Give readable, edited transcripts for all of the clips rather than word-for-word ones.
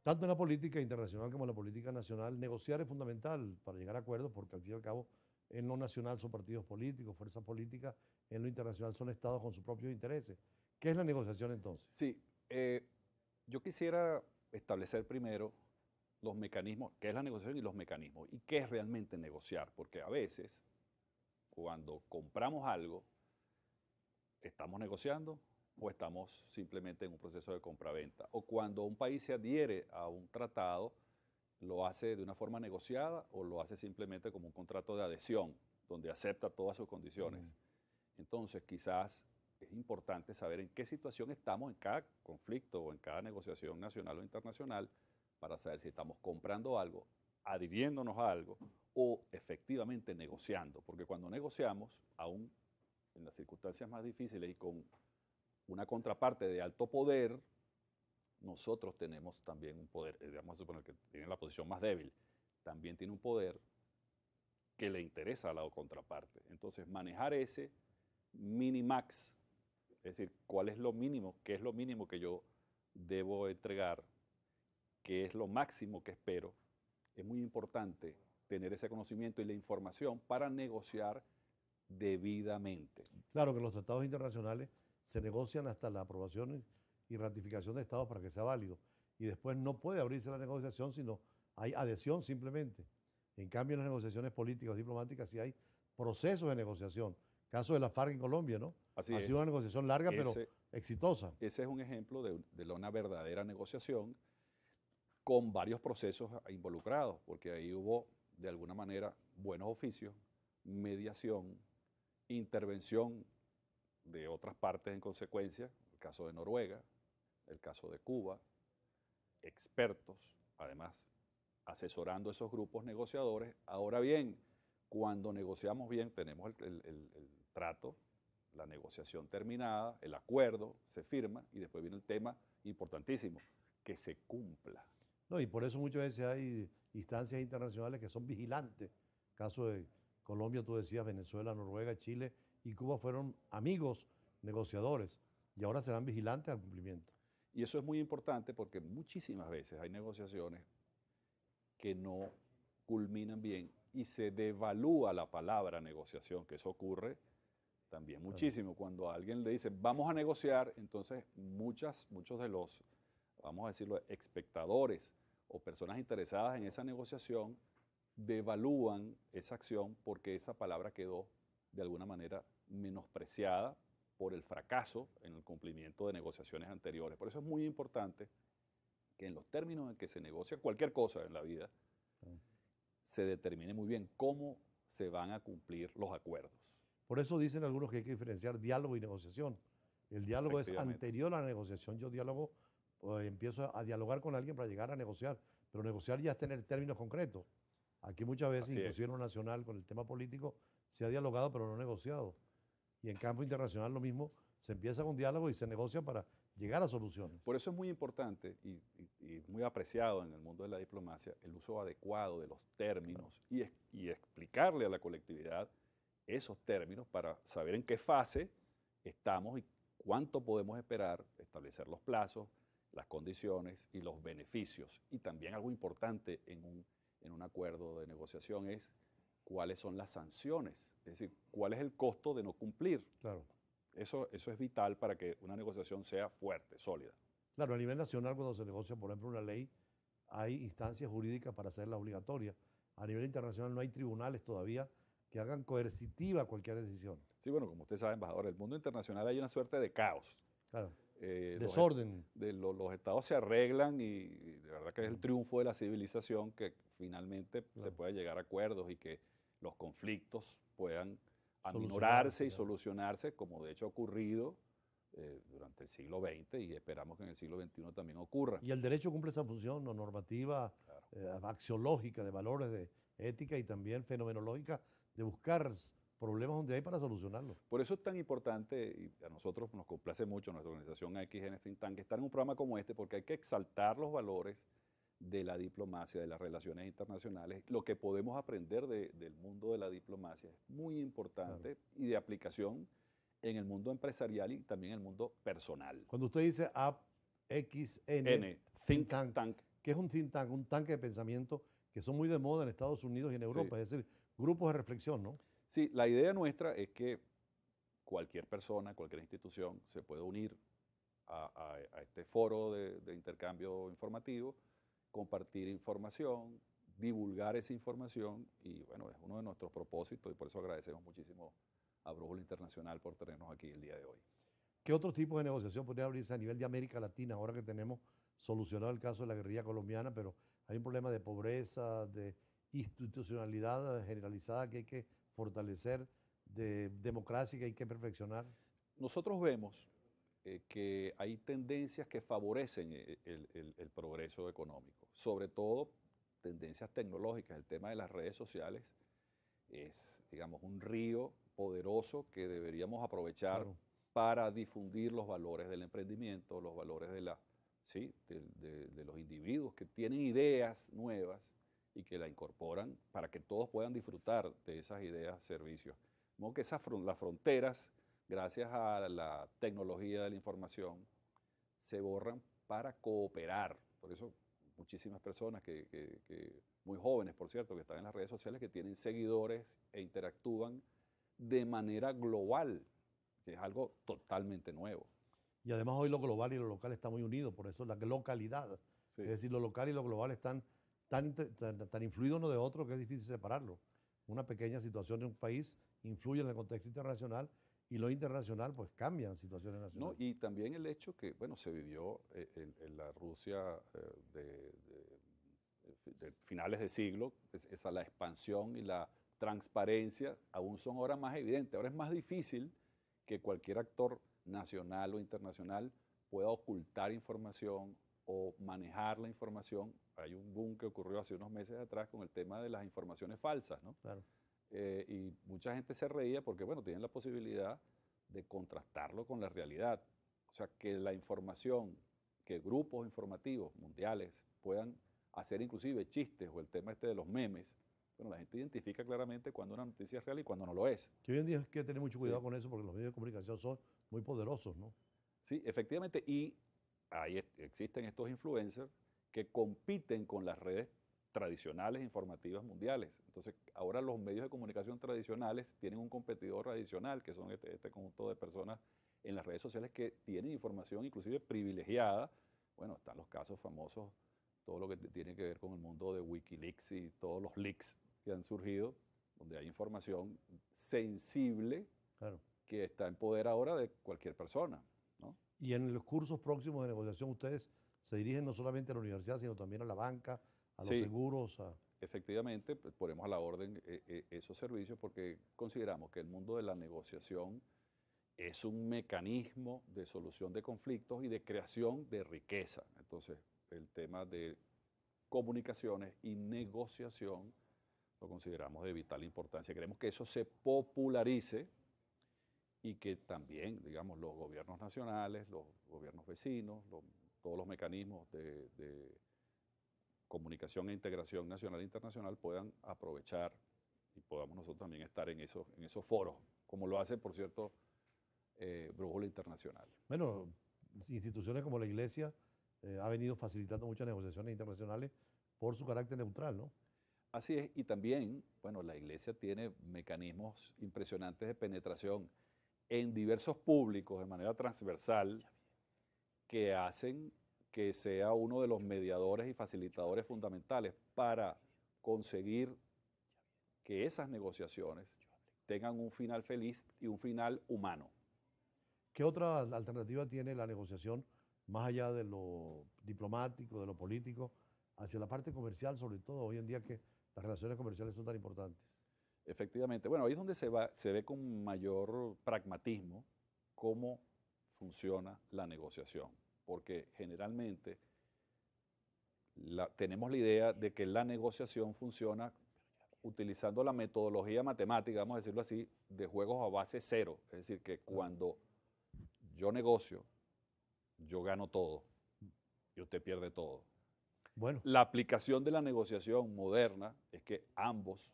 Tanto en la política internacional como en la política nacional, negociar es fundamental para llegar a acuerdos, porque al fin y al cabo, en lo nacional son partidos políticos, fuerzas políticas, en lo internacional son estados con sus propios intereses. ¿Qué es la negociación entonces? Sí, yo quisiera establecer primero los mecanismos, qué es la negociación y los mecanismos, y qué es realmente negociar, porque a veces cuando compramos algo, estamos negociando o estamos simplemente en un proceso de compraventa. O cuando un país se adhiere a un tratado, lo hace de una forma negociada o lo hace simplemente como un contrato de adhesión, donde acepta todas sus condiciones. Entonces, quizás es importante saber en qué situación estamos en cada conflicto o en cada negociación nacional o internacional para saber si estamos comprando algo, adhiriéndonos a algo o efectivamente negociando. Porque cuando negociamos, aún en las circunstancias más difíciles y con una contraparte de alto poder, nosotros tenemos también un poder, vamos a suponer que tiene la posición más débil, también tiene un poder que le interesa a la contraparte. Entonces, manejar ese minimax, es decir, cuál es lo mínimo, qué es lo mínimo que yo debo entregar, qué es lo máximo que espero, es muy importante tener ese conocimiento y la información para negociar debidamente. Claro que los tratados internacionales se negocian hasta la aprobación y ratificación de estados para que sea válido. Y después no puede abrirse la negociación, sino hay adhesión simplemente. En cambio, en las negociaciones políticas o diplomáticas sí hay procesos de negociación. Caso de la FARC en Colombia, ¿no? Así Ha sido una es, negociación larga, pero ese, exitosa. ese es un ejemplo de una verdadera negociación con varios procesos involucrados, porque ahí hubo de alguna manera buenos oficios, mediación, intervención de otras partes en consecuencia, el caso de Noruega, el caso de Cuba, expertos, además, asesorando a esos grupos negociadores. Ahora bien, cuando negociamos bien, tenemos el trato, la negociación terminada, el acuerdo se firma y después viene el tema importantísimo, que se cumpla. No, y por eso muchas veces hay instancias internacionales que son vigilantes. Caso de Colombia, tú decías, Venezuela, Noruega, Chile y Cuba fueron amigos negociadores y ahora serán vigilantes al cumplimiento. Y eso es muy importante porque muchísimas veces hay negociaciones que no culminan bien y se devalúa la palabra negociación, que eso ocurre también Claro. muchísimo. Cuando a alguien le dice vamos a negociar, entonces muchos de los, vamos a decirlo, espectadores o personas interesadas en esa negociación devalúan esa acción porque esa palabra quedó de alguna manera menospreciada por el fracaso en el cumplimiento de negociaciones anteriores. Por eso es muy importante que en los términos en que se negocia cualquier cosa en la vida, se determine muy bien cómo se van a cumplir los acuerdos. Por eso dicen algunos que hay que diferenciar diálogo y negociación. El diálogo es Efectivamente. anterior a la negociación. Yo diálogo, empiezo a dialogar con alguien para llegar a negociar, pero negociar ya es tener términos concretos. Aquí muchas veces, Así inclusive en es. lo nacional, con el tema político, se ha dialogado, pero no negociado. Y en campo internacional lo mismo, se empieza con diálogo y se negocia para llegar a soluciones. Por eso es muy importante y muy apreciado en el mundo de la diplomacia el uso adecuado de los Claro. términos y explicarle a la colectividad esos términos para saber en qué fase estamos y cuánto podemos esperar, establecer los plazos, las condiciones y los beneficios. Y también algo importante en un acuerdo de negociación es cuáles son las sanciones, es decir, cuál es el costo de no cumplir. Claro. Eso es vital para que una negociación sea fuerte, sólida. Claro, a nivel nacional, cuando se negocia, por ejemplo, una ley, hay instancias jurídicas para hacerla obligatoria. A nivel internacional no hay tribunales todavía que hagan coercitiva cualquier decisión. Sí, bueno, como usted sabe, embajador, en el mundo internacional hay una suerte de caos. Claro. Los, Desorden. los estados se arreglan y de verdad que es el triunfo de la civilización que finalmente se Claro. puede llegar a acuerdos y que los conflictos puedan aminorarse Solucionarse, y claro. solucionarse, como de hecho ha ocurrido durante el siglo XX y esperamos que en el siglo XXI también ocurra. Y el derecho cumple esa función, ¿no? Normativa, Claro. axiológica, de valores, de ética y también fenomenológica, de buscar problemas donde hay para solucionarlos. Por eso es tan importante, y a nosotros nos complace mucho, nuestra organización XN Think Tank, estar en un programa como este, porque hay que exaltar los valores de la diplomacia, de las relaciones internacionales, lo que podemos aprender del mundo de la diplomacia es muy Claro. importante y de aplicación en el mundo empresarial y también en el mundo personal. Cuando usted dice AXN, N, Think Think Tank, Tank, que es un think tank, un tanque de pensamiento que son muy de moda en Estados Unidos y en Sí. Europa, es decir, grupos de reflexión, ¿no? Sí, la idea nuestra es que cualquier persona, cualquier institución se puede unir a este foro de intercambio informativo, compartir información, divulgar esa información y bueno, es uno de nuestros propósitos y por eso agradecemos muchísimo a Brújula Internacional por tenernos aquí el día de hoy. ¿Qué otro tipo de negociación podría abrirse a nivel de América Latina ahora que tenemos solucionado el caso de la guerrilla colombiana, pero hay un problema de pobreza, de institucionalidad generalizada que hay que fortalecer, de democracia que hay que perfeccionar? Nosotros vemos que hay tendencias que favorecen el progreso económico, sobre todo tendencias tecnológicas. El tema de las redes sociales es, digamos, un río poderoso que deberíamos aprovechar Claro. para difundir los valores del emprendimiento, los valores de, ¿sí? de los individuos que tienen ideas nuevas y que la incorporan para que todos puedan disfrutar de esas ideas, servicios. De modo que las fronteras, gracias a la tecnología de la información, se borran para cooperar. Por eso muchísimas personas muy jóvenes, por cierto, que están en las redes sociales, que tienen seguidores e interactúan de manera global, que es algo totalmente nuevo. Y además hoy lo global y lo local está muy unido, por eso la localidad. Sí. Es decir, lo local y lo global están tan influidos uno de otro que es difícil separarlo. Una pequeña situación en un país influye en el contexto internacional y lo internacional pues cambia en situaciones ¿No? nacionales. Y también el hecho que, bueno, se vivió en la Rusia de finales de siglo, esa, la expansión y la transparencia aún son ahora más evidentes. Ahora es más difícil que cualquier actor nacional o internacional pueda ocultar información o manejar la información. Hay un boom que ocurrió hace unos meses atrás con el tema de las informaciones falsas, ¿no? Claro. Y mucha gente se reía porque, bueno, tienen la posibilidad de contrastarlo con la realidad. O sea, que la información, que grupos informativos mundiales puedan hacer inclusive chistes o el tema este de los memes, bueno, la gente identifica claramente cuando una noticia es real y cuando no lo es. Que hoy en día hay que tener mucho cuidado Sí. con eso porque los medios de comunicación son muy poderosos, ¿no? Sí, efectivamente, y ahí existen estos influencers que compiten con las redes tradicionales informativas mundiales. Entonces, ahora los medios de comunicación tradicionales tienen un competidor adicional, que son este conjunto de personas en las redes sociales que tienen información inclusive privilegiada. Bueno, están los casos famosos, todo lo que tiene que ver con el mundo de Wikileaks y todos los leaks que han surgido, donde hay información sensible Claro. que está en poder ahora de cualquier persona, ¿no? Y en los cursos próximos de negociación ustedes se dirigen no solamente a la universidad, sino también a la banca, a los Sí, seguros, a... efectivamente, pues, ponemos a la orden esos servicios porque consideramos que el mundo de la negociación es un mecanismo de solución de conflictos y de creación de riqueza. Entonces, el tema de comunicaciones y negociación lo consideramos de vital importancia. Queremos que eso se popularice y que también, digamos, los gobiernos nacionales, los gobiernos vecinos, todos los mecanismos de comunicación e integración nacional e internacional puedan aprovechar y podamos nosotros también estar en esos foros, como lo hace, por cierto, Brújula Internacional. Bueno, instituciones como la Iglesia ha venido facilitando muchas negociaciones internacionales por su carácter neutral, ¿no? Así es, y también, bueno, la Iglesia tiene mecanismos impresionantes de penetración en diversos públicos de manera transversal que hacen que sea uno de los mediadores y facilitadores fundamentales para conseguir que esas negociaciones tengan un final feliz y un final humano. ¿Qué otra alternativa tiene la negociación más allá de lo diplomático, de lo político, hacia la parte comercial, sobre todo hoy en día que las relaciones comerciales son tan importantes? Efectivamente, bueno, ahí es donde se ve con mayor pragmatismo cómo funciona la negociación, porque generalmente tenemos la idea de que la negociación funciona utilizando la metodología matemática, vamos a decirlo así, de juegos a base cero. Es decir, que cuando yo negocio, yo gano todo y usted pierde todo. Bueno, La aplicación de la negociación moderna es que ambos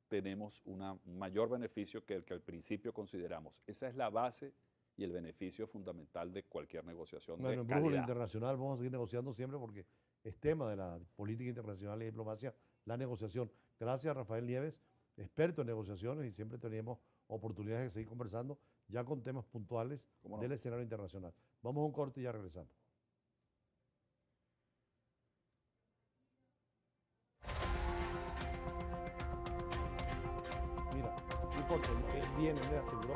tenemos un mayor beneficio que el que al principio consideramos. Esa es la base y el beneficio fundamental de cualquier negociación Bueno, de en Brújula calidad. Internacional vamos a seguir negociando siempre porque es tema de la política internacional y diplomacia, la negociación. Gracias a Rafael Nieves, experto en negociaciones, y siempre tenemos oportunidades de seguir conversando ya con temas puntuales ¿Cómo no? del escenario internacional. Vamos a un corte y ya regresamos. Mira, un corte, bien, me aseguró.